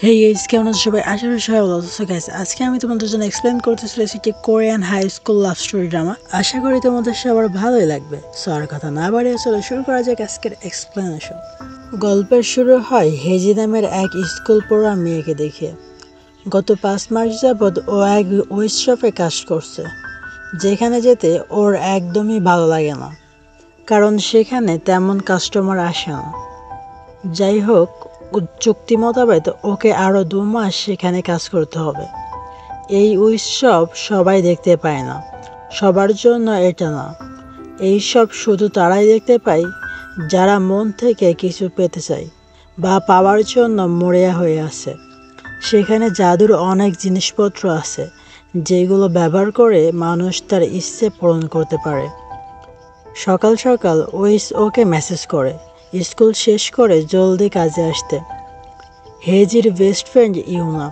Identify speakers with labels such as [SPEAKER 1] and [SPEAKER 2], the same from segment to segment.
[SPEAKER 1] Hey guys, কেমন আছো সবাই? আশা করি সবাই ভালো আছো। গাইস, আজকে আমি তোমাদের জন্য এক্সপ্লেন করতে চলেছি একটি Korean high school love story drama. আশা করি তোমাদের সবার ভালোই লাগবে। সো আর কথা না বাড়িয়ে চলো শুরু করা যাক আজকের এক্সপ্লেনেশন। গল্পের শুরু হয় হেজি নামের এক স্কুল পড়ুয়া মেয়েকে দেখে। গত 5 মাস যাবৎ ও এক ওয়েস্ট শপে কাজ করছে, যেখানে যেতে ওর একদমই ভালো লাগে না, কারণ সেখানে তেমন কাস্টমার আসে না। যাই হোক, চুক্তি মোতাবেক ওকে আরও 2 মাস সেখানে কাজ করতে হবে। এই উৎসব সবাই দেখতে পায় না, সবার জন্য এটা না। এই সব শুধু তারাই দেখতে পায় যারা মন থেকে কিছু পেতে চায় বা পাওয়ার জন্য মরিয়া হয়ে আছে। সেখানে জাদুর অনেক জিনিসপত্র আছে, যেগুলো ব্যবহার করে মানুষ তার ইচ্ছে পূরণ করতে পারে। সকাল সকাল ওইস ওকে মেসেজ করে স্কুল শেষ করে জলদি কাজে আসতে। হেজির বেস্ট ফ্রেন্ড ইউনা,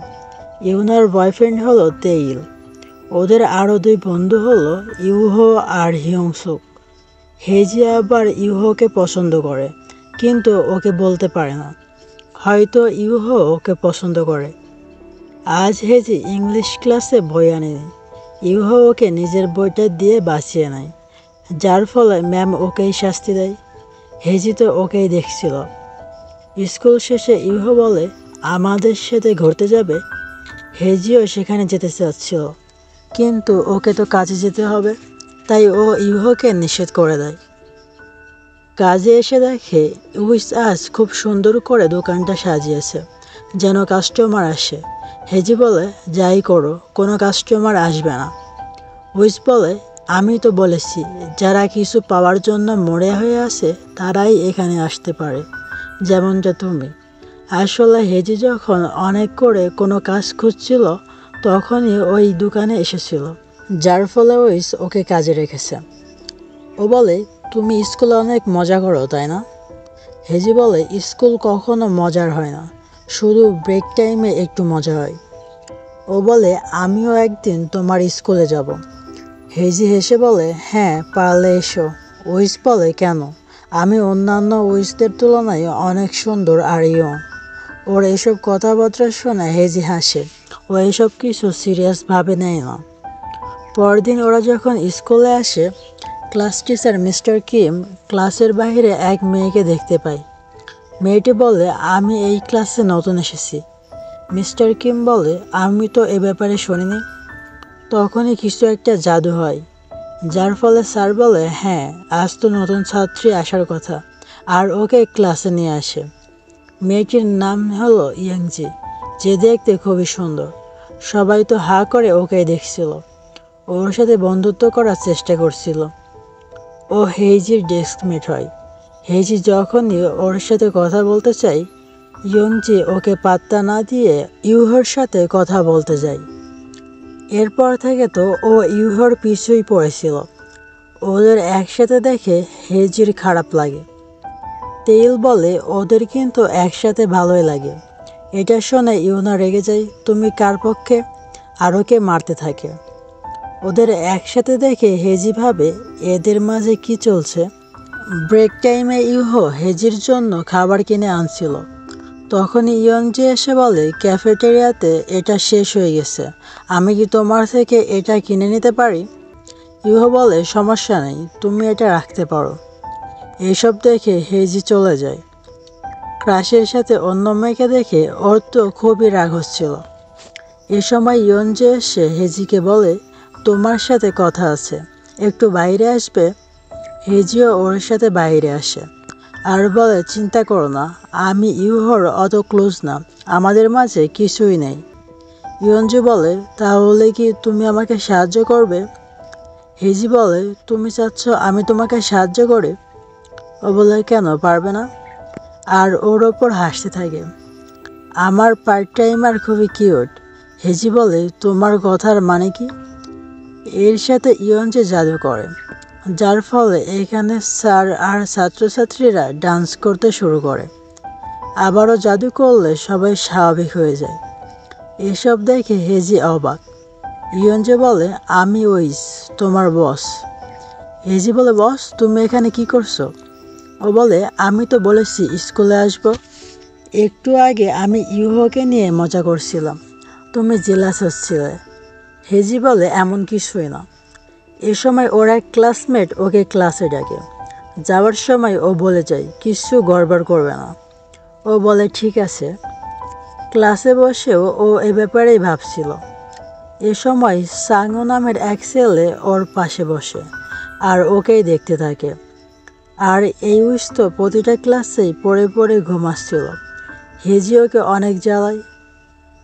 [SPEAKER 1] ইউনার বয়ফ্রেন্ড হলো তেইল। ওদের আরও 2 বন্ধু হলো ইউহো আর হিয়ংসুক। হেজি আবার ইউহোকে পছন্দ করে, কিন্তু ওকে বলতে পারে না। হয়তো ইউহো ওকে পছন্দ করে। আজ হেজি ইংলিশ ক্লাসে বই আনেনি। ইউহো ওকে নিজের বইটা দিয়ে বাঁচিয়ে নেয়, যার ফলে ম্যাম ওকেই শাস্তি দেয়। হেজি তো ওকেই দেখছিল। স্কুল শেষে ইউহো বলে আমাদের সাথে ঘুরতে যাবে। হেজিও সেখানে যেতে চাচ্ছিল, কিন্তু ওকে তো কাজে যেতে হবে, তাই ও ইউহোকে নিষেধ করে দেয়। কাজে এসে দেখে উইস আজ খুব সুন্দর করে দোকানটা সাজিয়েছে, যেন কাস্টমার আসে। হেজি বলে যাই করো, কোনো কাস্টমার আসবে না। উইস বলে আমি তো বলেছি যারা কিছু পাওয়ার জন্য মরে হয়ে আছে তারাই এখানে আসতে পারে, যেমনটা তুমি। আসলে হেজি যখন অনেক করে কোনো কাজ খুঁজছিল তখনই ওই দোকানে এসেছিল, যার ফলে উইস ওকে কাজে রেখেছে। ও বলে তুমি স্কুলে অনেক মজা করো তাই না? হেজি বলে স্কুল কখনো মজার হয় না, শুধু ব্রেক টাইমে একটু মজা হয়। ও বলে আমিও একদিন তোমার স্কুলে যাব। হেজি হেসে বলে হ্যাঁ, পারলে এসো। উইস বলে কেন? আমি অন্যান্য উইসদের তুলনায় অনেক সুন্দর আর ইয়ং। ওর এসব কথাবার্তা শুনে হেজি হাসে। ও এসব কিছু সিরিয়াস ভাবে নেয় না। পরদিন ওরা যখন স্কুলে আসে, ক্লাস টিচার মিস্টার কিম ক্লাসের বাইরে এক মেয়েকে দেখতে পায়। মেয়েটি বলে আমি এই ক্লাসে নতুন এসেছি। মিস্টার কিম বলে আমি তো এ ব্যাপারে শুনিনি। তখনই কিছু একটা জাদু হয়, যার ফলে স্যার বলে হ্যাঁ, আজ তো নতুন ছাত্রী আসার কথা, আর ওকে ক্লাসে নিয়ে আসে। মেয়েটির নাম হলো ইয়াংজি, যে দেখতে খুবই সুন্দর। সবাই তো হা করে ওকে দেখছিল, ওর সাথে বন্ধুত্ব করার চেষ্টা করছিল। ও হেইজির ডেস্কমেট হয়। হেইজি যখনই ওর সাথে কথা বলতে চায়, ইয়ংজি ওকে পাত্তা না দিয়ে ইউহোর সাথে কথা বলতে যায়। এরপর থেকে তো ও ইউহোর পিছুই পড়েছিল। ওদের একসাথে দেখে হেইজির খারাপ লাগে। তেইল বলে ওদের কিন্তু একসাথে ভালোই লাগে। এটা শুনে ইউনা রেগে যায়, তুমি কার পক্ষে? আর ওকে মারতে থাকে। ওদের একসাথে দেখে হেজি ভাবে এদের মাঝে কি চলছে। ব্রেক টাইমে ইউহো হেজির জন্য খাবার কিনে আনছিল। তখনই ইয়ংজি এসে বলে ক্যাফেটেরিয়াতে এটা শেষ হয়ে গেছে, আমি কি তোমার থেকে এটা কিনে নিতে পারি? ইউহো বলে সমস্যা নেই, তুমি এটা রাখতে পারো। এইসব দেখে হেজি চলে যায়। ক্রাশের সাথে অন্য মেয়েকে দেখে ওর তো খুবই রাগ হচ্ছিল। এ সময় ইয়ঞ্জে এসে হেজিকে বলে তোমার সাথে কথা আছে, একটু বাইরে আসবে? হেজিও ওর সাথে বাইরে আসে আর বলে চিন্তা করো না, আমি ইউহোর অত ক্লোজ না, আমাদের মাঝে কিছুই নেই। ইয়ঞ্জু বলে তাহলে কি তুমি আমাকে সাহায্য করবে? হেজি বলে তুমি চাচ্ছ আমি তোমাকে সাহায্য করি? ও বলে কেন পারবে না, আর ওর ওপর হাসতে থাকে। আমার পার্ট টাইমার খুবই কিউট। হেজি বলে তোমার কথার মানে কি? এর সাথে ইয়ঞ্জে জাদু করে, যার ফলে এখানে স্যার আর ছাত্রছাত্রীরা ডান্স করতে শুরু করে। আবারও জাদু করলে সবাই স্বাভাবিক হয়ে যায়। এসব দেখে হেজি অবাক। ইয়ঞ্জে বলে আমি উইস, তোমার বস। হেজি বলে বস, তুমি এখানে কি করছো? ও বলে আমি তো বলেছি স্কুলে আসবো। একটু আগে আমি ইউহোকে নিয়ে মজা করছিলাম, তুমি জেলাস হচ্ছিলে। হেজি বলে, এমন কিছুই না। এ সময় ওর এক ক্লাসমেট ওকে ক্লাসে ডাকে। যাওয়ার সময় ও বলে যায় কিছু গড়বড় করবে না। ও বলে ঠিক আছে। ক্লাসে বসেও ও এ ব্যাপারেই ভাবছিল। এ সময় সাংও নামের এক ছেলে ওর পাশে বসে আর ওকেই দেখতে থাকে। আর এই উইস তো প্রতিটা ক্লাসেই পড়ে পড়ে ঘুমাচ্ছিল। হেজি ওকে অনেক জ্বালায়।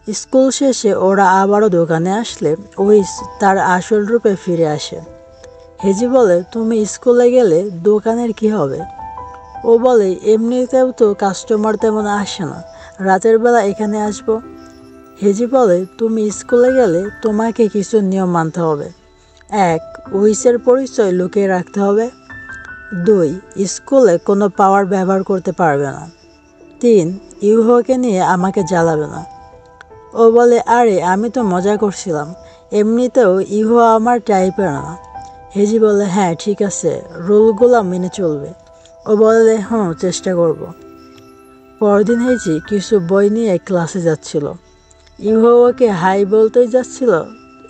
[SPEAKER 1] স্কুল শেষে ওরা আবারও দোকানে আসলে উইস তার আসল রূপে ফিরে আসে। হেজি বলে, তুমি স্কুলে গেলে দোকানের কি হবে? ও বলে, এমনিতেও তো কাস্টমার তেমন আসে না, রাতের বেলা এখানে আসবো। হেজি বলে, তুমি স্কুলে গেলে তোমাকে কিছু নিয়ম মানতে হবে। 1. উইসের পরিচয় লুকিয়ে রাখতে হবে। 2. স্কুলে কোনো পাওয়ার ব্যবহার করতে পারবে না। 3. ইউহোকে নিয়ে আমাকে জ্বালাবে না। ও বলে, আরে আমি তো মজা করছিলাম, এমনিতেও ইউহো আমার টাইপের না। হেজি বলে, হ্যাঁ ঠিক আছে, রুলগুলো মেনে চলবে। ও বলে, চেষ্টা করব। পরদিন হেজি কিছু বই নিয়ে ক্লাসে যাচ্ছিল। ইউহো ওকে হাই বলতেই যাচ্ছিল,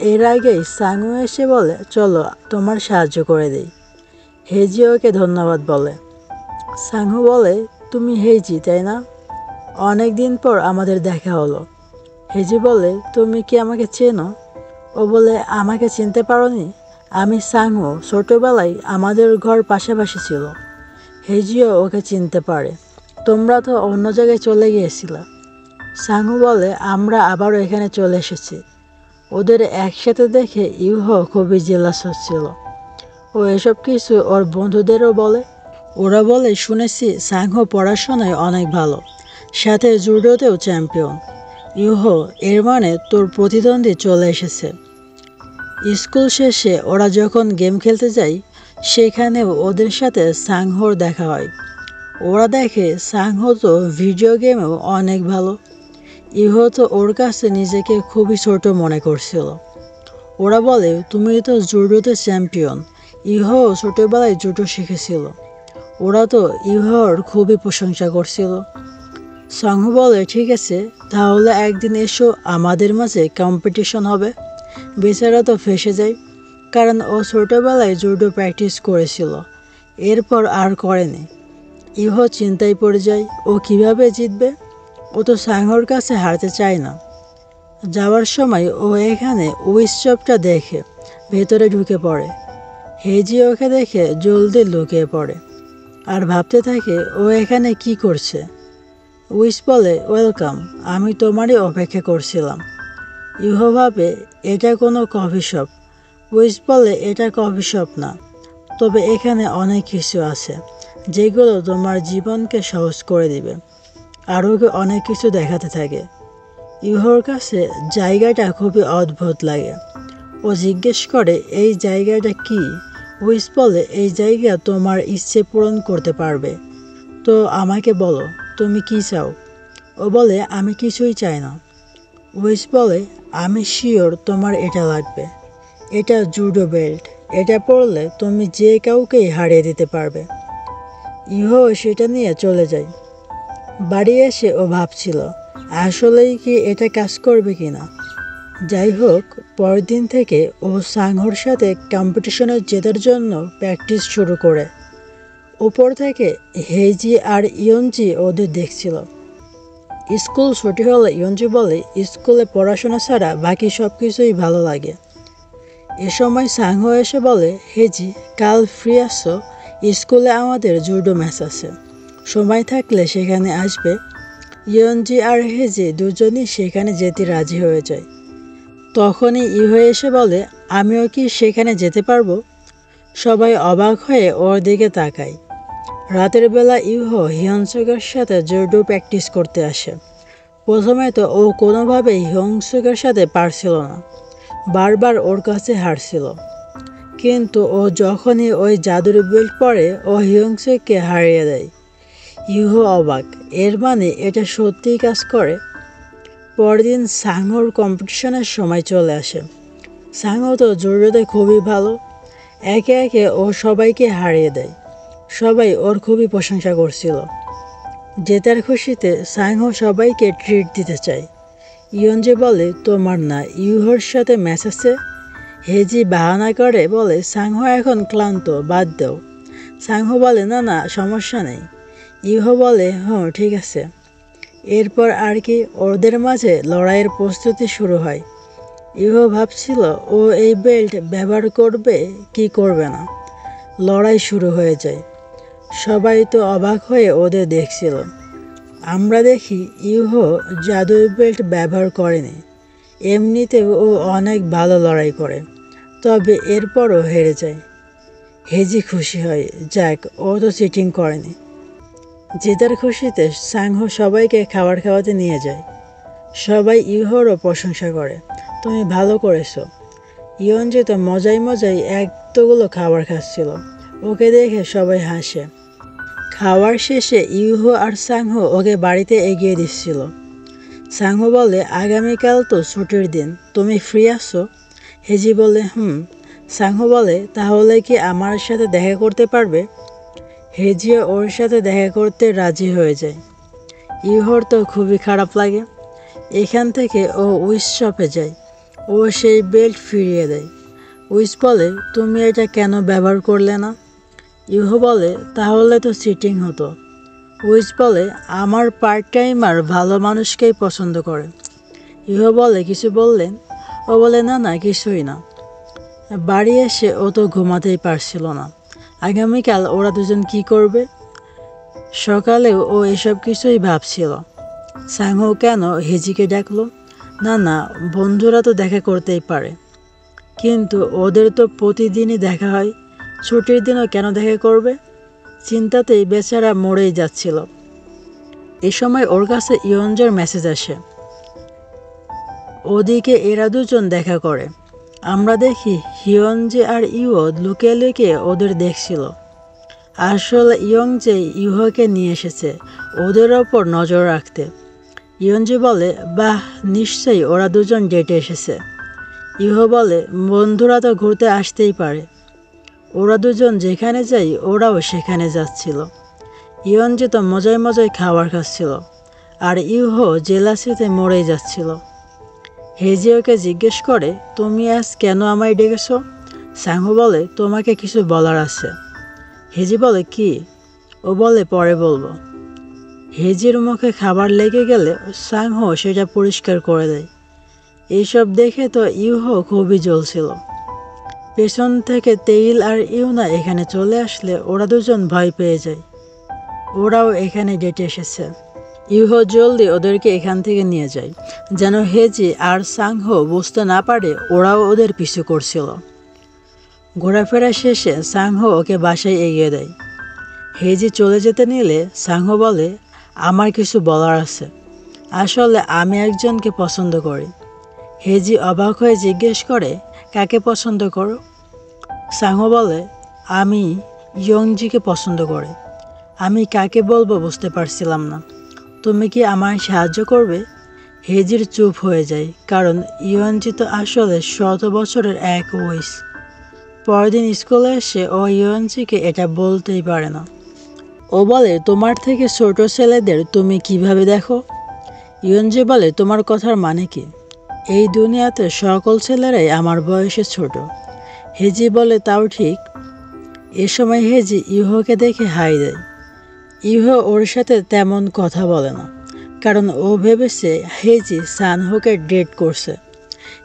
[SPEAKER 1] এর আগেই সাংউ এসে বলে, চলো তোমার সাহায্য করে দিই। হেজি ওকে ধন্যবাদ বলে। সাংহু বলে, তুমি হেজি তাই না? অনেক দিন পর আমাদের দেখা হলো। হেজি বলে, তুমি কি আমাকে চেনো? ও বলে, আমাকে চিনতে পারোনি? আমি সাংহু, ছোটবেলায় আমাদের ঘর পাশাপাশি ছিল। হেজিও ওকে চিনতে পারে। তোমরা তো অন্য জায়গায় চলে গিয়েছিলে। সাংহু বলে, আমরা আবারও এখানে চলে এসেছি। ওদের একসাথে দেখে ইউহো খুবই জেলাস হচ্ছিল। ও এসব কিছু ওর বন্ধুদেরও বলে। ওরা বলে, শুনেছি সাংহো পড়াশোনায় অনেক ভালো, সাথে জুডোতেও চ্যাম্পিয়ন। ইউহো, এর মানে তোর প্রতিদ্বন্দ্বী চলে এসেছে। স্কুল শেষে ওরা যখন গেম খেলতে যায় সেখানেও ওদের সাথে সাংহোর দেখা হয়। ওরা দেখে সাংহো তো ভিডিও গেমেও অনেক ভালো। ইউহো তো ওর কাছে নিজেকে খুবই ছোট মনে করছিল। ওরা বলে, তুমি তো জুডোতে চ্যাম্পিয়ন। ইউহো ছোটবেলায় জুডো শিখেছিল। ওরা তো ইউহোর খুবই প্রশংসা করছিল। সাংহু বলে, ঠিক আছে, তাহলে একদিন এসো, আমাদের মাঝে কম্পিটিশন হবে। বেচারা তো ফেসে যায়, কারণ ও ছোটবেলায় জুডো প্র্যাকটিস করেছিল, এরপর আর করেনি। ইউহো চিন্তায় পড়ে যায়, ও কিভাবে জিতবে? ও তো সাংহোর কাছে হারতে চায় না। যাওয়ার সময় ও এখানে উইস শপটা দেখে ভেতরে ঢুকে পড়ে। হেজি ওকে দেখে জলদি লুকিয়ে পড়ে আর ভাবতে থাকে ও এখানে কি করছে। উইস বলে, ওয়েলকাম, আমি তোমারই অপেক্ষা করছিলাম। ইউহো ভাবে এটা কোনো কফি শপ। উইস বলে, এটা কফি শপ না, তবে এখানে অনেক কিছু আছে যেগুলো তোমার জীবনকে সহজ করে দিবে। আর ওকে অনেক কিছু দেখাতে থাকে। ইউহোর কাছে জায়গাটা খুবই অদ্ভুত লাগে। ও জিজ্ঞেস করে, এই জায়গাটা কি? উইস বলে, এই জায়গা তোমার ইচ্ছে পূরণ করতে পারবে। তো আমাকে বলো, তুমি কি চাও? ও বলে, আমি কিছুই চাই না। উইস বলে, আমি শিওর তোমার এটা লাগবে। এটা জুডো বেল্ট, এটা পরলে তুমি যে কাউকেই হারিয়ে দিতে পারবে। ইউহো সেটা নিয়ে চলে যায়। বাড়ি এসে ও ভাবছিল আসলেই কি এটা কাজ করবে কিনা। যাই হোক, পরের দিন থেকে ও সাংহোর সাথে কম্পিটিশনে জেতার জন্য প্র্যাকটিস শুরু করে। উপর থেকে হেইজি আর ইয়নজি ওদের দেখছিল। স্কুল ছুটি হলে ইয়নজি বলে, স্কুলে পড়াশোনা ছাড়া বাকি সব কিছুই ভালো লাগে। এ সময় সাংহো এসে বলে, হেজি, কাল ফ্রি আসো? স্কুলে আমাদের জুডো ম্যাচ আছে, সময় থাকলে সেখানে আসবে। ইয়নজি আর হেজি দুজনই সেখানে যেতে রাজি হয়ে যায়। তখনই ইউহো এসে বলে, আমিও কি সেখানে যেতে পারবো? সবাই অবাক হয়ে ওর দিকে তাকায়। রাতের বেলা ইউহো হিয়নসুকের সাথে জুডো প্র্যাকটিস করতে আসে। প্রথমে তো ও কোনোভাবেই হিয়ংসুকের সাথে পারছিল না, বারবার ওর কাছে হারছিল। কিন্তু ও যখনই ওই জাদুর বেল্ট পরে ও হিয়ংসুককে হারিয়ে দেয়। ইউহো অবাক, এর মানে এটা সত্যিই কাজ করে। পরদিন সাংহোর কম্পিটিশনের সময় চলে আসে। সাংহো তো জুডোতে খুবই ভালো, একে একে ও সবাইকে হারিয়ে দেয়। সবাই ওর খুবই প্রশংসা করছিল। জেতার খুশিতে সাংহো সবাইকে ট্রিট দিতে চায়। ইয়ঞ্জি বলে তোমার না, ইউহোর সাথে ম্যাচ আছে। হেজি বাহানা করে বলে সাংহো এখন ক্লান্ত, বাদ দাও। সাংহো বলে না না, সমস্যা নেই। ইউহো বলে ঠিক আছে। এরপর আর কি, ওদের মাঝে লড়াইয়ের প্রস্তুতি শুরু হয়। ইউহো ভাবছিল ও এই বেল্ট ব্যবহার করবে কি করবে না। লড়াই শুরু হয়ে যায়। সবাই তো অবাক হয়ে ওদের দেখছিল। আমরা দেখি ইউহো জাদুর বেল্ট ব্যবহার করেনি, এমনিতেও ও অনেক ভালো লড়াই করে, তবে এরপরও হেরে যায়। হেজি খুশি হয়, যাক ও তো চিটিং করেনি। জেতার খুশিতে সাংহো সবাইকে খাবার খাওয়াতে নিয়ে যায়। সবাই ইউহোরও প্রশংসা করে, তুমি ভালো করেছো। ইয়ঞ্জি তো মজায় মজায় এতগুলো খাবার খাচ্ছিল, ওকে দেখে সবাই হাসে। খাওয়ার শেষে ইউহো আর সাংহো ওকে বাড়িতে এগিয়ে দিচ্ছিল। সাংহো বলে আগামীকাল তো ছুটির দিন, তুমি ফ্রি আছো? হেজি বলে সাংহো বলে তাহলে কি আমার সাথে দেখা করতে পারবে? হেজিও ওর সাথে দেখা করতে রাজি হয়ে যায়। ইউহোর তো খুবই খারাপ লাগে। এখান থেকে ও উইস শপে যায়। ও সেই বেল্ট ফিরিয়ে দেয়। উইস বলে তুমি এটা কেন ব্যবহার করলে না? ইউহো বলে তাহলে তো চিটিং হতো। উইস বলে আমার পার্ট টাইমার ভালো মানুষকেই পছন্দ করে। ইউহো বলে কিছু বললেন? ও বলে না না, কিছুই না। বাড়ি এসে ও তো ঘুমাতেই পারছিল না। আগামীকাল ওরা দুজন কি করবে? সকালেও ও এসব কিছুই ভাবছিল। সাংহো কেন হেজিকে ডাকলো? না না, বন্ধুরা তো দেখা করতেই পারে, কিন্তু ওদের তো প্রতিদিনই দেখা হয়, ছুটির দিনও কেন দেখা করবে? চিন্তাতেই বেচারা মরেই যাচ্ছিল। এ সময় ওর কাছে ইয়ঞ্জের মেসেজ আসে। ওদিকে এরা দুজন দেখা করে। আমরা দেখি হিয়ঞ্জে আর ইউও লুকিয়ে লুকিয়ে ওদের দেখছিল। আসলে ইয়ঞ্জে ইউহোকে নিয়ে এসেছে ওদের ওপর নজর রাখতে। ইয়ঞ্জে বলে বাহ, নিশ্চয়ই ওরা দুজন ডেটে এসেছে। ইউহো বলে বন্ধুরা তো ঘুরতে আসতেই পারে। ওরা দুজন যেখানে যায় ওরাও সেখানে যাচ্ছিল। ইয়ঞ্জে তো মজায় মজায় খাবার খাচ্ছিল, আর ইউহো জেলাসিতে মরেই যাচ্ছিল। হেজি ওকে জিজ্ঞেস করে তুমি আজ কেন আমায় ডেকেছ? সাংহো বলে তোমাকে কিছু বলার আছে। হেজি বলে কি? ও বলে পরে বলবো। হেজির মুখে খাবার লেগে গেলে সাংহো সেটা পরিষ্কার করে দেয়। এইসব দেখে তো ইউহো খুবই জ্বলছিল। পেছন থেকে তেইল আর ইউনা এখানে চলে আসলে ওরা দুজন ভয় পেয়ে যায়। ওরাও এখানে ডেটে এসেছে। ইউহো জলদি ওদেরকে এখান থেকে নিয়ে যায়, যেন হেজি আর সাংহো বুঝতে না পারে ওরাও ওদের পিছু করছিল। ঘোরাফেরা শেষে সাংহো ওকে বাসায় এগিয়ে দেয়। হেজি চলে যেতে নিলে সাংহো বলে আমার কিছু বলার আছে। আসলে আমি একজনকে পছন্দ করি। হেজি অবাক হয়ে জিজ্ঞেস করে কাকে পছন্দ করো? সাংহো বলে আমি ইয়ঞ্জিকে পছন্দ করি। আমি কাকে বলবো বুঝতে পারছিলাম না। তুমি কি আমায় সাহায্য করবে? হেজির চুপ হয়ে যায়, কারণ ইয়ঞ্জি তো আসলে 100 বছরের এক উইস। পরদিন স্কুলে এসে ও ইয়ঞ্জিকে এটা বলতেই পারে না। ও বলে তোমার থেকে ছোট ছেলেদের তুমি কিভাবে দেখো? ইয়ঞ্জি বলে তোমার কথার মানে কি? এই দুনিয়াতে সকল ছেলেরাই আমার বয়সে ছোট। হেজি বলে তাও ঠিক। এ সময় হেজি ইউহোকে দেখে হাই দেয়। ইউহো ওর সাথে তেমন কথা বলে না, কারণ ও ভেবেছে হেজি সানহোকে ডেট করছে।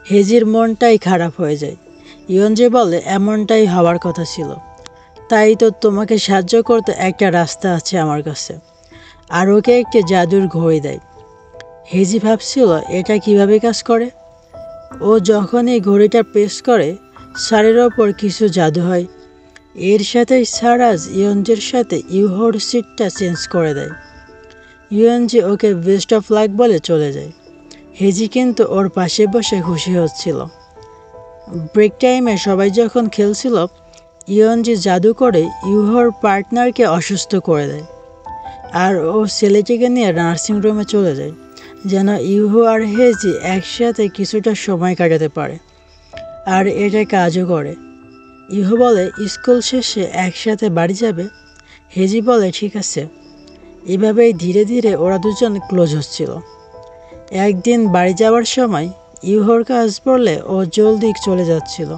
[SPEAKER 1] হেজির মনটাই খারাপ হয়ে যায়। ইয়ঞ্জি বলে এমনটাই হওয়ার কথা ছিল। তাই তো তোমাকে সাহায্য করতে একটা রাস্তা আছে আমার কাছে। আর ওকে একটি জাদুর ঘড়ি দেয়। হেজি ভাবছিল এটা কিভাবে কাজ করে। ও যখন এই ঘড়িটা প্রেস করে শাড়ির ওপর কিছু জাদু হয়। এর সাথেই সারাজ ইয়ঞ্জির সাথে ইউহোর সিটটা চেঞ্জ করে দেয়। ইয়ঞ্জি ওকে বেস্ট অফ লাক বলে চলে যায়। হেজি কিন্তু ওর পাশে বসে খুশি হচ্ছিল। ব্রেক টাইমে সবাই যখন খেলছিল, ইয়ঞ্জি জাদু করে ইউহোর পার্টনারকে অসুস্থ করে দেয়। আর ও ছেলেটিকে নিয়ে নার্সিং রুমে চলে যায়, যেন ইউহো আর হেজি একসাথে কিছুটা সময় কাটাতে পারে। আর এটা কাজও করে। ইউহো বলে স্কুল শেষে একসাথে বাড়ি যাবে। হেজি বলে ঠিক আছে। এভাবেই ধীরে ধীরে ওরা দুজন ক্লোজ হচ্ছিল। একদিন বাড়ি যাওয়ার সময় ইউহোর কাজ পড়লে ও জলদি চলে যাচ্ছিল।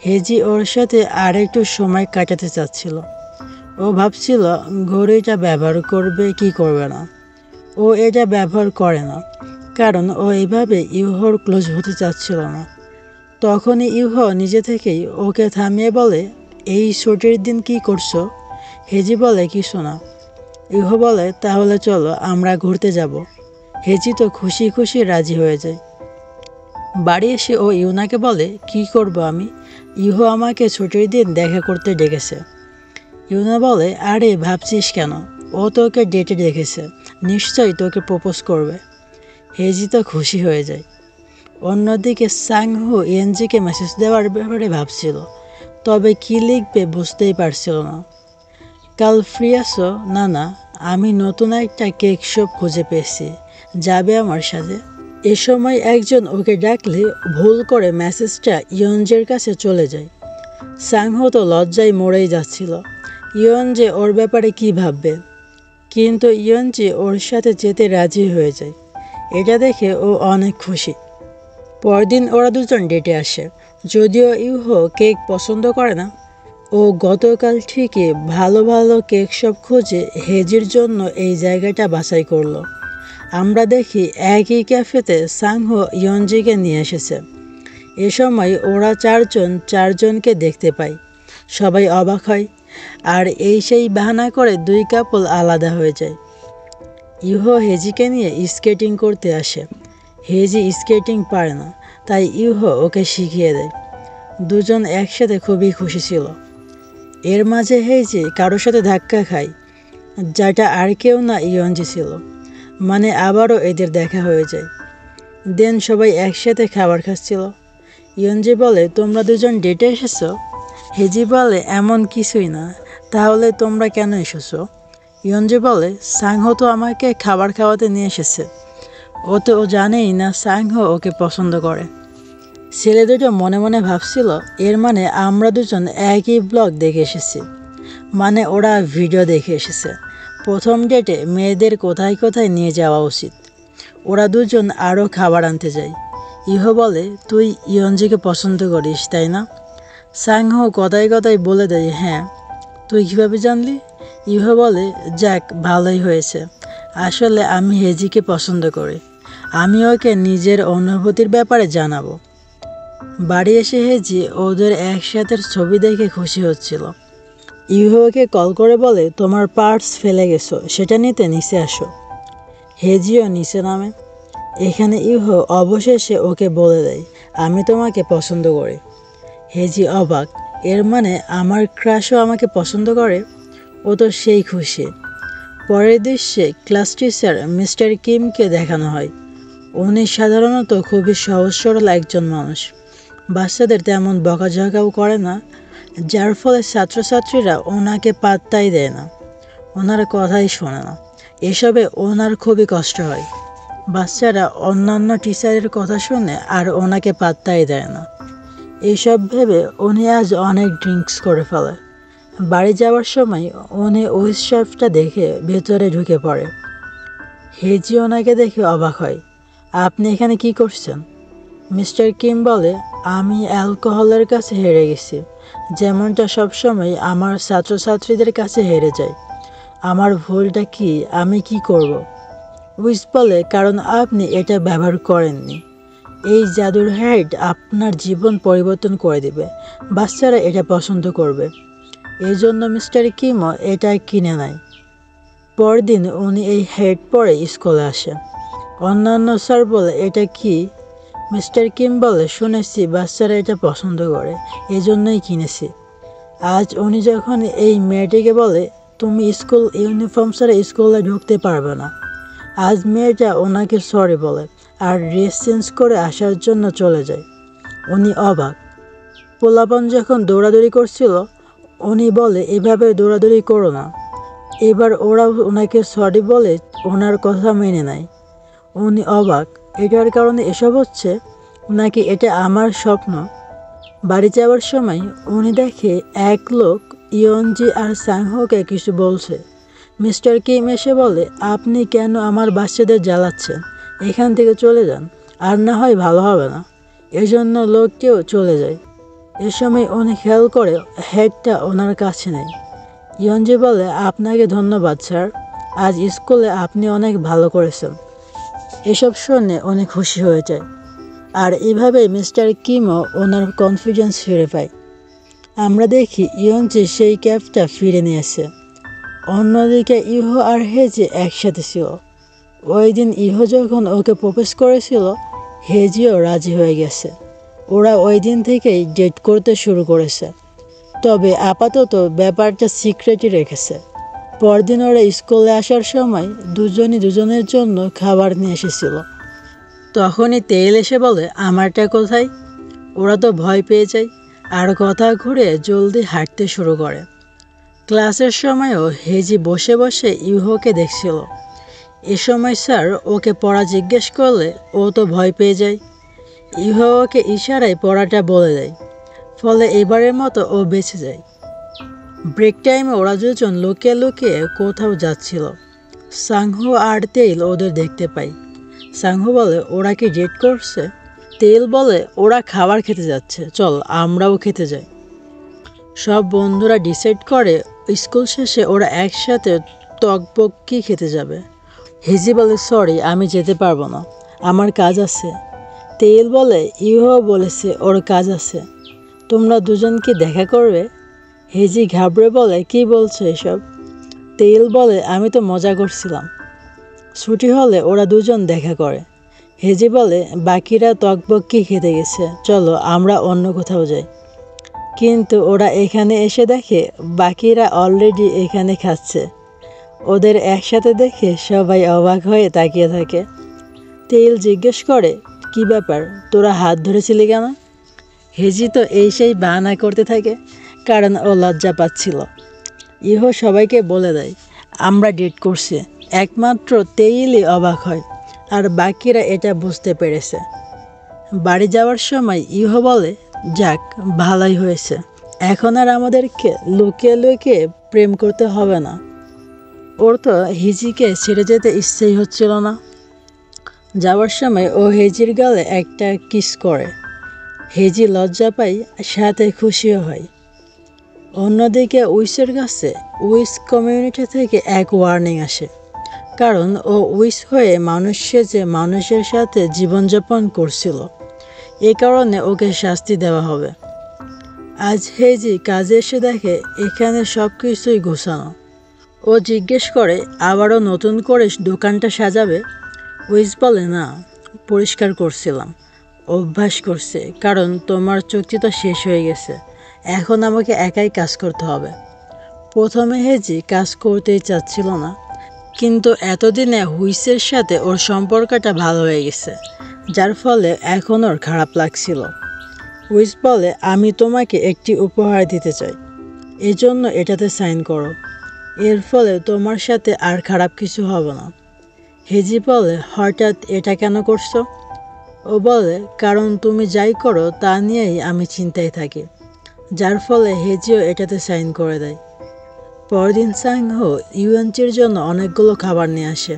[SPEAKER 1] হেজি ওর সাথে আর একটু সময় কাটাতে চাচ্ছিল। ও ভাবছিল ঘড়িটা ব্যবহার করবে কি করবে না। ও এটা ব্যবহার করে না, কারণ ও এভাবে ইউহোর ক্লোজ হতে চাচ্ছিল না। তখনই ইউহো নিজে থেকেই ওকে থামিয়ে বলে, এই ছুটির দিন কি করছো? হেজি বলে, কিছু না। ইউহো বলে, তাহলে চলো আমরা ঘুরতে যাব। হেজি তো খুশি খুশি রাজি হয়ে যায়। বাড়ি এসে ও ইউনাকে বলে, কি করব আমি? ইউহো আমাকে ছুটির দিন দেখা করতে ডেকেছে। ইউনা বলে, আরে ভাবছিস কেন? ও তোকে ডেটে রেখেছে, নিশ্চয়ই তোকে প্রপোজ করবে। হেজি তো খুশি হয়ে যায়। অন্যদিকে সাংহো ইয়েনজিকে মেসেজ দেওয়ার ব্যাপারে ভাবছিল, তবে কি লিখবে বুঝতেই পারছিল না। কাল ফ্রি আছো? না না, আমি নতুন একটা কেক শপ খুঁজে পেয়েছি, যাবে আমার সাথে? এ সময় একজন ওকে ডাকলে ভুল করে মেসেজটা ইয়ঞ্জের কাছে চলে যায়। সাংহো তো লজ্জায় মরেই যাচ্ছিল। ইয়ঞ্জে ওর ব্যাপারে কি ভাববে, কিন্তু ইয়ঞ্জি ওর সাথে যেতে রাজি হয়ে যায়। এটা দেখে ও অনেক খুশি। পরদিন ওরা দুজন ডেটে আসে। যদিও ইউহো কেক পছন্দ করে না, ও গতকাল ঠিকই ভালো ভালো কেক শপ খুঁজে হেজির জন্য এই জায়গাটা বাছাই করলো। আমরা দেখি একই ক্যাফেতে সাংহো ইয়ঞ্জিকে নিয়ে এসেছে। এ সময় ওরা চারজনকে দেখতে পায়। সবাই অবাক হয়, আর এই সেই বাহানা করে দুই কাপল আলাদা হয়ে যায়। ইউহো হেজিকে নিয়ে স্কেটিং করতে আসে। হেজি স্কেটিং পারে না, তাই ইউহো ওকে শিখিয়ে দেয়। দুজন একসাথে খুবই খুশি ছিল। এর মাঝে হেজি কারোর সাথে ধাক্কা খায়, যেটা আর কেউ না ইয়ঞ্জি ছিল। মানে আবারও এদের দেখা হয়ে যায়। দেন সবাই একসাথে খাবার খাচ্ছিল। ইয়ঞ্জি বলে, তোমরা দুজন ডেটে এসেছো? হেজি বলে, এমন কিছুই না। তাহলে তোমরা কেন এসেছো? ইয়ঞ্জি বলে, সাংহো তো আমাকে খাবার খাওয়াতে নিয়ে এসেছে। ও তো জানেই না সাংহো ওকে পছন্দ করে। ছেলে দুটো মনে মনে ভাবছিল, এর মানে আমরা দুজন একই ব্লগ দেখে এসেছি। মানে ওরা ভিডিও দেখে এসেছে। প্রথম ডেটে মেয়েদের কোথায় কোথায় নিয়ে যাওয়া উচিত। ওরা দুজন আরও খাবার আনতে যায়। ইহো বলে, তুই ইয়ঞ্জিকে পছন্দ করিস তাই না? সাংহো কথায় কথায় বলে দেয়, হ্যাঁ। তুই কীভাবে জানলি? ইহো বলে, যাক, ভালোই হয়েছে। আসলে আমি হেজিকে পছন্দ করি। আমি ওকে নিজের অনুভূতির ব্যাপারে জানাবো। বাড়ি এসে হেজি ওদের একসাথে ছবি দেখে খুশি হচ্ছিল। ইউহোকে কল করে বলে, তোমার পার্স ফেলে গেছো, সেটা নিতে নিচে আসো। হেজিও নিচে নামে। এখানে ইউহো অবশেষে ওকে বলে দেয়, আমি তোমাকে পছন্দ করি। হেজি অবাক, এর মানে আমার ক্রাশও আমাকে পছন্দ করে? ও তো সেই খুশি। পরের দৃশ্যে ক্লাস টিচার মিস্টার কিমকে দেখানো হয়। উনি সাধারণত খুবই সহজ সরল একজন মানুষ। বাচ্চাদের তেমন বকাঝকাও করে না, যার ফলে ছাত্রছাত্রীরা ওনাকে পাত্তাই দেয় না, ওনার কথাই শোনে না। এসবে ওনার খুবই কষ্ট হয়। বাচ্চারা অন্যান্য টিচারের কথা শুনে আর ওনাকে পাত্তাই দেয় না। এইসব ভেবে উনি আজ অনেক ড্রিঙ্কস করে ফেলে। বাড়ি যাওয়ার সময় উনি উইথশাপটা দেখে ভেতরে ঢুকে পড়ে। হেজি ওনাকে দেখে অবাক হয়, আপনি এখানে কি করছেন? মিস্টার কিম বলে, আমি অ্যালকোহলের কাছে হেরে গেছি, যেমনটা সবসময় আমার ছাত্রছাত্রীদের কাছে হেরে যায়। আমার ভুলটা কি? আমি কি করব? উইস বলে, কারণ আপনি এটা ব্যবহার করেননি। এই জাদুর হ্যাট আপনার জীবন পরিবর্তন করে দেবে। বাচ্চারা এটা পছন্দ করবে। এই জন্য মিস্টার কিমও এটা কিনে নেয়। পরদিন উনি এই হ্যাট পরে স্কুলে আসে। অন্যান্য স্যার বলে, এটা কি? মিস্টার কিম বলে, শুনেছি বাচ্চারা এটা পছন্দ করে, এজন্যই কিনেছি। আজ উনি যখন এই মেয়েটিকে বলে, তুমি স্কুল ইউনিফর্ম ছাড়া স্কুলে ঢুকতে পারবে না, আজ মেয়েটা ওনাকে সরি বলে আর ড্রেস চেঞ্জ করে আসার জন্য চলে যায়। উনি অবাক। পোলাপান যখন দৌড়াদৌড়ি করছিল, উনি বলে, এভাবে দৌড়াদৌড়ি করো না। এবার ওরা ওনাকে সরি বলে ওনার কথা মেনে নেয়। উনি অবাক, এটার কারণে এসব হচ্ছে, নাকি এটা আমার স্বপ্ন? বাড়ি যাওয়ার সময় উনি দেখে এক লোক ইয়ঞ্জি আর সাংহোকে কিছু বলছে। মিস্টার কিম এসে বলে, আপনি কেন আমার বাচ্চাদের জ্বালাচ্ছেন? এখান থেকে চলে যান, আর না হয় ভালো হবে না। এজন্য লোকটিও চলে যায়। এ সময় উনি খেয়াল করে হেডটা ওনার কাছে নেই। ইয়ঞ্জি বলে, আপনাকে ধন্যবাদ স্যার, আজ স্কুলে আপনি অনেক ভালো করেছেন। এসব শুনে অনেক খুশি হয়ে যায়। আর এভাবেই মিস্টার কিমও ওনার কনফিডেন্স ফিরে পায়। আমরা দেখি ইয়ঞ্জি সেই ক্যাপটা ফিরে নিয়েছে। অন্যদিকে ইহো আর হেজি একসাথে ছিল। ওই দিন ইহো যখন ওকে প্রপোজ করেছিল, হেজিও রাজি হয়ে গেছে। ওরা ওই দিন থেকেই ডেট করতে শুরু করেছে। তবে আপাতত ব্যাপারটা সিক্রেটই রেখেছে। পরদিন ওরা স্কুলে আসার সময় দুজনই দুজনের জন্য খাবার নিয়ে এসেছিল। তখনই তেল এসে বলে, আমারটা কোথায়? ওরা তো ভয় পেয়ে যায় আর কথা ঘুরে জলদি হাঁটতে শুরু করে। ক্লাসের সময়ও হেজি বসে বসে ইউহোকে দেখছিল। এ সময় স্যার ওকে পড়া জিজ্ঞেস করলে ও তো ভয় পেয়ে যায়। ইউহো ওকে ইশারায় পড়াটা বলে দেয়। ফলে এবারের মতো ও বেঁচে যায়। ব্রেক টাইমে ওরা দুজন লুকিয়ে লুকিয়ে কোথাও যাচ্ছিল। সাংহো আর তেল ওদের দেখতে পায়। সাংহো বলে, ওরা কি ডেট করছে? তেল বলে, ওরা খাবার খেতে যাচ্ছে, চল আমরাও খেতে যাই। সব বন্ধুরা ডিসাইড করে স্কুল শেষে ওরা একসাথে তকবকি খেতে যাবে। হেজি বলে, সরি আমি যেতে পারবো না, আমার কাজ আছে। তেল বলে, ইউহো বলেছে ওর কাজ আছে, তোমরা দুজন কি দেখা করবে? হেজি ঘাবড়ে বলে, কি বলছো এসব? তেল বলে, আমি তো মজা করছিলাম। ছুটি হলে ওরা দুজন দেখা করে। হেজি বলে, বাকিরা তকবকি খেতে গেছে, চলো আমরা অন্য কোথাও যাই। কিন্তু ওরা এখানে এসে দেখে বাকিরা অলরেডি এখানে খাচ্ছে। ওদের একসাথে দেখে সবাই অবাক হয়ে তাকিয়ে থাকে। তেল জিজ্ঞেস করে, কি ব্যাপার, তোরা হাত ধরেছিলি কেন? হেজি তো এই সেই বাহানা করতে থাকে, কারণ ও লজ্জা পাচ্ছিল। ইহো সবাইকে বলে দেয়, আমরা ডেট করছি। একমাত্র তেইলই অবাক হয়, আর বাকিরা এটা বুঝতে পেরেছে। বাড়ি যাওয়ার সময় ইহো বলে, যাক ভালোই হয়েছে, এখন আর আমাদেরকে লুকিয়ে লুকিয়ে প্রেম করতে হবে না। ওর তো হিজিকে ছেড়ে যেতে ইচ্ছেই হচ্ছিল না। যাওয়ার সময় ও হেজির গালে একটা কিস করে। হেজি লজ্জা পায়, সাথে খুশিও হয়। অন্যদিকে উইসের কাছে উইস কমিউনিটি থেকে এক ওয়ার্নিং আসে, কারণ ও উইস হয়ে মানুষ সেজে মানুষের সাথে জীবনযাপন করছিল। এ কারণে ওকে শাস্তি দেওয়া হবে। আজ হেজি কাজে এসে দেখে এখানে সব কিছুই গোছানো। ও জিজ্ঞেস করে, আবারও নতুন করে দোকানটা সাজাবে? উইস বলে, না, পরিষ্কার করছিলাম, অভ্যাস করছে, কারণ তোমার চুক্তি তো শেষ হয়ে গেছে, এখন আমাকে একাই কাজ করতে হবে। প্রথমে হেজি কাজ করতেই চাচ্ছিল না, কিন্তু এতদিনে হুইসের সাথে ওর সম্পর্কটা ভালো হয়ে গেছে, যার ফলে এখন ওর খারাপ লাগছিল। হুইস বলে, আমি তোমাকে একটি উপহার দিতে চাই, এজন্য এটাতে সাইন করো, এর ফলে তোমার সাথে আর খারাপ কিছু হবে না। হেজি বলে, হঠাৎ এটা কেন করছো? ও বলে, কারণ তুমি যাই করো তা নিয়েই আমি চিন্তায় থাকি, যার ফলে হেজিও এটাতে সাইন করে দেয়। পরদিন সাংহো ইউএনজির জন্য অনেকগুলো খাবার নিয়ে আসে।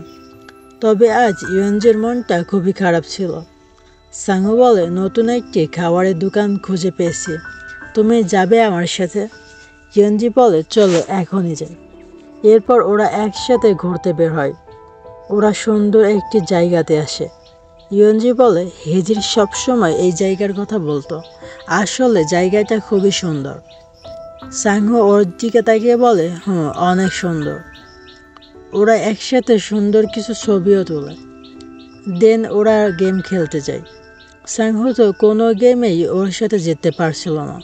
[SPEAKER 1] তবে আজ ইউএনজির মনটা খুবই খারাপ ছিল। সাংহো বলে, নতুন একটি খাবারের দোকান খুঁজে পেয়েছি, তুমি যাবে আমার সাথে? ইউএনজি বলে, চলো এখনই যাই। এরপর ওরা একসাথে ঘুরতে বের হয়। ওরা সুন্দর একটি জায়গাতে আসে। ইউএনজি বলে, হেজির সবসময় এই জায়গার কথা বলতো, আসলে জায়গাটা খুবই সুন্দর। সাংহো ওর দিকে তাকিয়ে বলে, অনেক সুন্দর। ওরা একসাথে সুন্দর কিছু ছবিও তোলে। দেন ওরা গেম খেলতে যায়। সাংহো তো কোনো গেমেই ওর সাথে যেতে পারছিল না।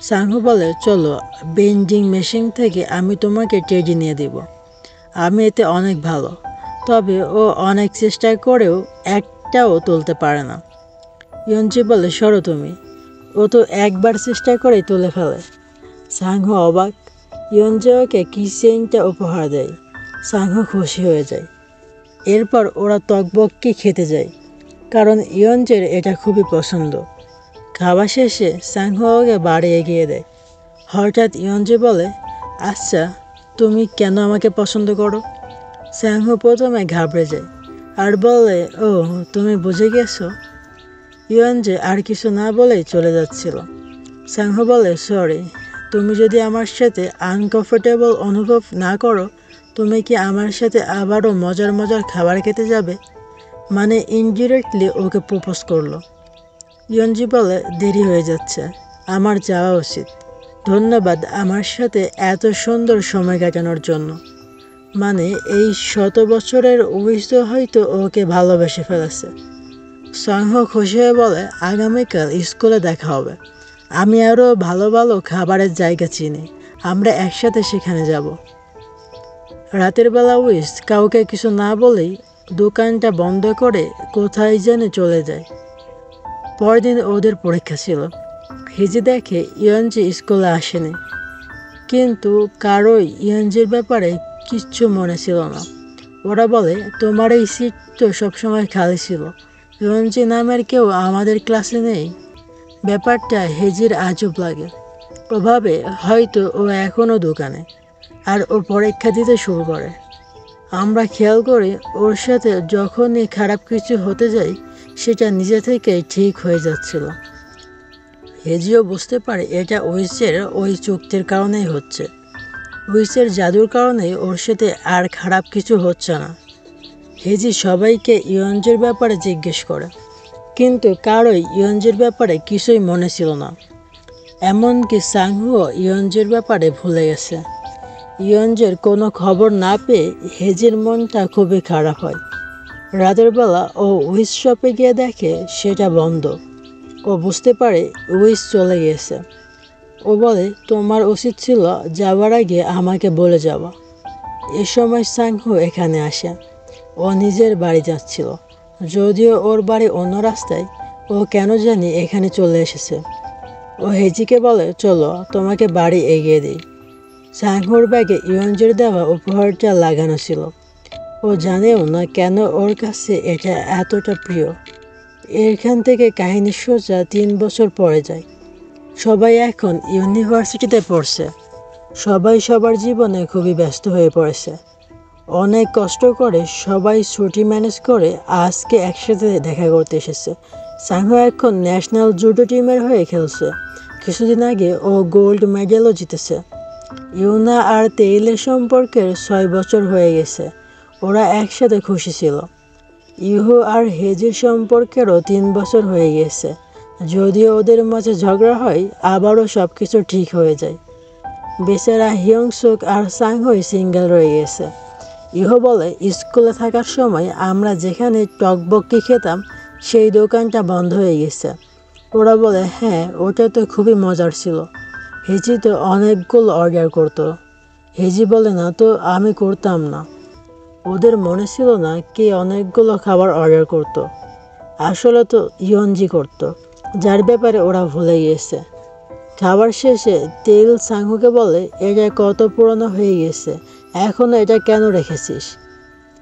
[SPEAKER 1] সাংহো বলে, চলো বেন্ডিং মেশিন থেকে আমি তোমাকে টেডি নিয়ে দিব, আমি এতে অনেক ভালো। তবে ও অনেক চেষ্টা করেও একটাও তুলতে পারে না। ইয়ঞ্জি বলে, সরো তুমি, ও তো একবার চেষ্টা করেই তুলে ফেলে। সাংহো অবাক। ইয়ঞ্জি ওকে কিচেইনটা উপহার দেয়। সাংহো খুশি হয়ে যায়। এরপর ওরা তকবকি খেতে যায়, কারণ ইয়ঞ্জের এটা খুবই পছন্দ। খাওয়া শেষে সাংহো ওকে বাড়ি এগিয়ে দেয়। হঠাৎ ইয়ঞ্জি বলে, আচ্ছা তুমি কেন আমাকে পছন্দ করো? স্যাংহো প্রথমে ঘাবড়ে যায় আর বলে, ও তুমি বুঝে গেছো। ইয়ঞ্জি আর কিছু না বলেই চলে যাচ্ছিল। স্যাংহো বলে, সরি, তুমি যদি আমার সাথে আনকমফোর্টেবল অনুভব না করো, তুমি কি আমার সাথে আবারও মজার মজার খাবার খেতে যাবে? মানে ইনডিরেক্টলি ওকে প্রপোজ করলো। ইয়ঞ্জি বলে, দেরি হয়ে যাচ্ছে, আমার যাওয়া উচিত। ধন্যবাদ আমার সাথে এত সুন্দর সময় কাটানোর জন্য। মানে এই 100 বছরের উইসও হয়তো ওকে ভালোবেসে ফেলেছে। স্যাংহো খুশি হয়ে বলে, আগামীকাল স্কুলে দেখা হবে। আমি আরও ভালো ভালো খাবারের জায়গা চিনি, আমরা একসাথে সেখানে যাব। রাতের বেলা উইস কাউকে কিছু না বলেই দোকানটা বন্ধ করে কোথায় যেন চলে যায়। পরদিন ওদের পরীক্ষা ছিল। হিজি দেখে ইয়ঞ্জি স্কুলে আসেনি, কিন্তু কারোই ইয়ঞ্জির ব্যাপারে কিচ্ছু মনে ছিল না। ওরা বলে, তোমার এই সিট তো সবসময় খালি ছিল, ইয়ঞ্জি নামের কেউ আমাদের ক্লাসে নেই। ব্যাপারটা হেজির আজব লাগে। ও ভাবে হয়তো ও এখনও দোকানে, আর ও পরীক্ষা দিতে শুরু করে। আমরা খেয়াল করি ওর সাথে যখনই খারাপ কিছু হতে যায় সেটা নিজে থেকেই ঠিক হয়ে যাচ্ছিল। হেজিও বুঝতে পারে এটা উইসের ওই চুক্তির কারণেই হচ্ছে। উইসের জাদুর কারণেই ওর সাথে আর খারাপ কিছু হচ্ছে না। হেজি সবাইকে ইয়ঞ্জের ব্যাপারে জিজ্ঞেস করে, কিন্তু কারোই ইয়ঞ্জের ব্যাপারে কিছুই মনে ছিল না। এমনকি সাংহুও ইয়ঞ্জের ব্যাপারে ভুলে গেছে। ইয়ঞ্জের কোনো খবর না পেয়ে হেজির মনটা খুবই খারাপ হয়। রাতের বেলা ও উইস শপে গিয়ে দেখে সেটা বন্ধ। ও বুঝতে পারে উইস চলে গিয়েছে। ও বলে, তোমার উচিত ছিল যাওয়ার আগে আমাকে বলে যাওয়া। এ সময় সাংহু এখানে আসে। ও নিজের বাড়ি যাচ্ছিল, যদিও ওর বাড়ি অন্য রাস্তায়। ও কেন জানি এখানে চলে এসেছে। ও হেজিকে বলে, চলো তোমাকে বাড়ি এগিয়ে দিই। সাংহুর ব্যাগে ইয়ঞ্জের দেওয়া উপহারটা লাগানো ছিল। ও জানেও না কেন ওর কাছে এটা এতটা প্রিয়। এখান থেকে কাহিনী সোজা 3 বছর পরে যায়। সবাই এখন ইউনিভার্সিটিতে পড়ছে। সবাই সবার জীবনে খুবই ব্যস্ত হয়ে পড়েছে। অনেক কষ্ট করে সবাই ছুটি ম্যানেজ করে আজকে একসাথে দেখা করতে এসেছে। সাংহো এখন ন্যাশনাল জুডো টিমের হয়ে খেলছে। কিছুদিন আগে ও গোল্ড মেডেলও জিতেছে। ইউনা আর তেইলের সম্পর্কের 6 বছর হয়ে গেছে। ওরা একসাথে খুশি ছিল। ইহু আর হেজির সম্পর্কেরও 3 বছর হয়ে গেছে। যদিও ওদের মাঝে ঝগড়া হয়, আবারও সব কিছু ঠিক হয়ে যায়। বেচারা হিয়ংসুক আর সাংহোই সিঙ্গেল রয়ে গেছে। ইহো বলে, স্কুলে থাকার সময় আমরা যেখানে টকবকি খেতাম সেই দোকানটা বন্ধ হয়ে গেছে। ওরা বলে, হ্যাঁ ওটা তো খুবই মজার ছিল। হেজি তো অনেকগুলো অর্ডার করতো। হেজি বলে, না তো, আমি করতাম না। ওদের মনে ছিল না কে অনেকগুলো খাবার অর্ডার করত। আসলে তো ইয়ঞ্জি করত, যার ব্যাপারে ওরা ভুলে গিয়েছে। খাবার শেষে তেল সাংহুকে বলে, এটা কত পুরনো হয়ে গেছে, এখনো এটা কেন রেখেছিস?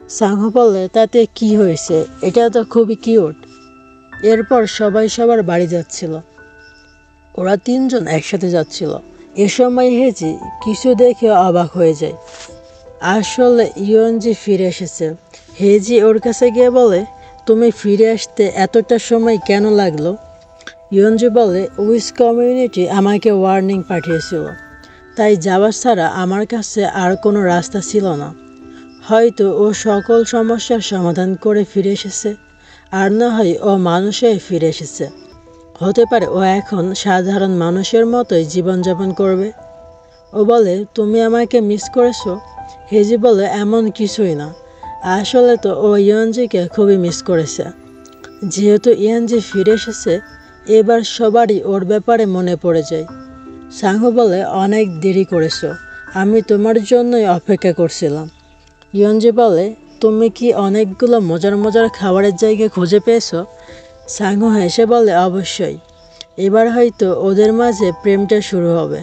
[SPEAKER 1] সাংহু বলে, তাতে কি হয়েছে, এটা তো খুবই কিউট। এরপর সবাই সবার বাড়ি যাচ্ছিল। ওরা 3 জন একসাথে যাচ্ছিল। এ সময় হেজি কিছু দেখে অবাক হয়ে যায়। আসলে ইয়ঞ্জি ফিরে এসেছে। হেজি ওর কাছে গিয়ে বলে, তুমি ফিরে আসতে এতটা সময় কেন লাগলো? ইয়ঞ্জি বলে, উইস কমিউনিটি আমাকে ওয়ার্নিং পাঠিয়েছিল, তাই যাওয়া ছাড়া আমার কাছে আর কোনো রাস্তা ছিল না। হয়তো ও সকল সমস্যার সমাধান করে ফিরে এসেছে, আর না হয় ও মানুষে ফিরে এসেছে। হতে পারে ও এখন সাধারণ মানুষের মতোই জীবনযাপন করবে। ও বলে, তুমি আমাকে মিস করেছো? হেজি বলে, এমন কিছুই না। আসলে তো ও ইয়ঞ্জিকে খুবই মিস করেছে। যেহেতু ইয়ঞ্জি ফিরে এসেছে, এবার সবারই ওর ব্যাপারে মনে পড়ে যায়। সাংহু বলে, অনেক দেরি করেছো, আমি তোমার জন্যই অপেক্ষা করছিলাম। ইয়ঞ্জি বলে, তুমি কি অনেকগুলো মজার মজার খাবারের জায়গা খুঁজে পেয়েছো? সাংহু হেসে বলে, অবশ্যই। এবার হয়তো ওদের মাঝে প্রেমটা শুরু হবে।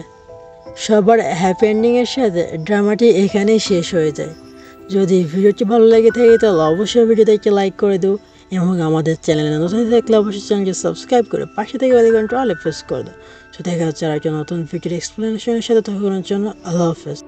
[SPEAKER 1] সবার হ্যাপি এন্ডিংয়ের সাথে ড্রামাটি এখানেই শেষ হয়ে যায়। যদি ভিডিওটি ভালো লেগে থাকে তাহলে অবশ্যই ভিডিওতে একটি লাইক করে দিও, এবং আমাদের চ্যানেলে নতুন থাকলে অবশ্যই চ্যানেলকে সাবস্ক্রাইব করে পাশে থেকে বেল আইকনটা অলে প্রেস করে দাও। তো দেখা হচ্ছে আর একটা নতুন ভিডিওর এক্সপ্লেনেশনের সাথে, তখনের জন্য আল্লাহ হাফেজ।